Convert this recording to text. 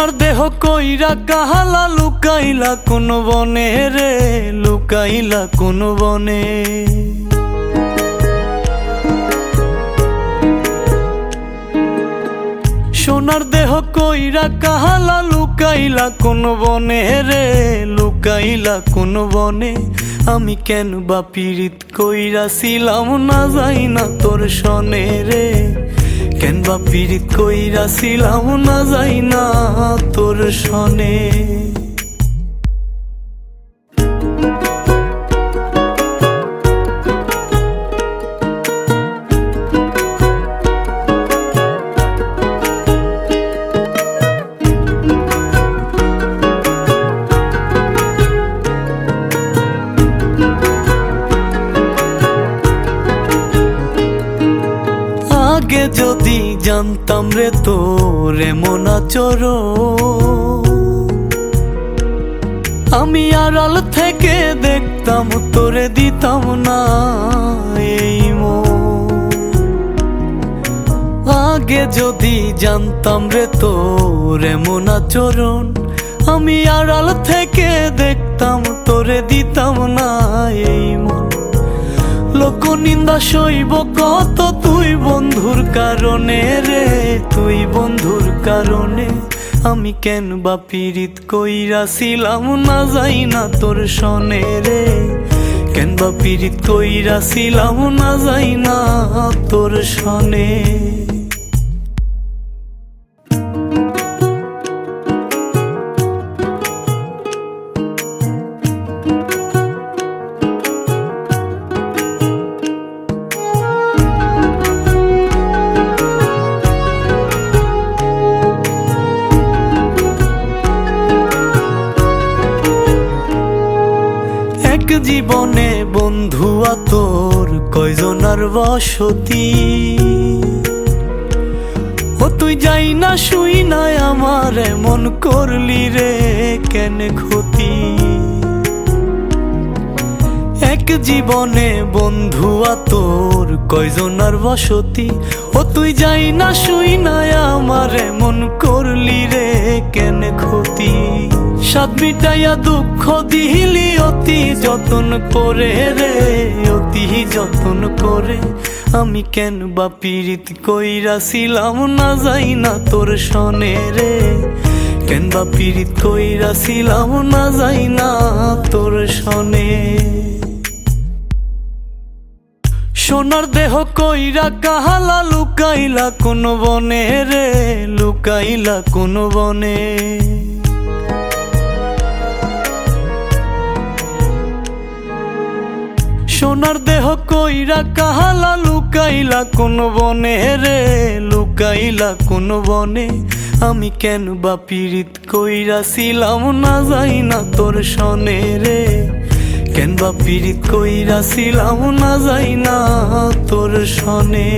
সোনার দেহ কইরা কাহালা লুকাইলা কোন বনে রে, লুকাইলা কোন বনে। সোনার দেহ কইরা কাহালা লুকাইলা কোন বনে রে, লুকাইলা কোন বনে। আমি কেন বা পীড়িত কইরাছিলাম না যাই না তোর সনে রে, কেন বা পীড়িত কইরাছিলাম না যাই না তোর সনে। আগে যদি জানতাম রে তোর এমন আচরণ, আমি আড়াল থেকে দেখতাম তোরে দিতাম না এই মন। আগে যদি জানতাম রে তোর এমন আচরণ, আমি আড়াল থেকে দেখতাম তোরে দিতাম না এই মন। লোক নিন্দা সইব কত তুই বন্ধুর কারণে রে, তুই বন্ধুর কারণে। আমি কেন বা পীড়িত কইরাছিলাম না যাই না তোর সনে রে, কেন বা পীড়িত কইরাছিলাম না যাই না তোর সনে। জীবনে বন্ধুয়া তোর কয়জনার বসতি, ও তুই যাই না শুই নাই আমার এমন করলি রে কেন ক্ষতি। এক জীবনে বন্ধুয়া তোর কয়জনার বসতি, ও তুই যাই না শুই নাই আমার এমন করলি রে কেন ক্ষতি। সাত মিটাইয়া দুঃখ দিলি অতি যতন করে রে, অতি যতন করে। আমি কেন বা পীড়িত কইরাছিলাম না যাই না তোর সনে রে, কেন বা পীড়িত কইরাছিলাম না যাই না তোর সনে। সোনার দেহ কইরা কাহালা লুকাইলা কোন বনে রে, লুকাইলা কোন বনে। সোনার দেহ কইরা কাহালা লুকাইলা কোন বনে রে, লুকাইলা কোন বনে। আমি কেন বা পীড়িত কইরাছিলাম না যাই না তোর সনে রে, কেন বা পীড়িত কইরাছিলাম না যাই না তোর সনে।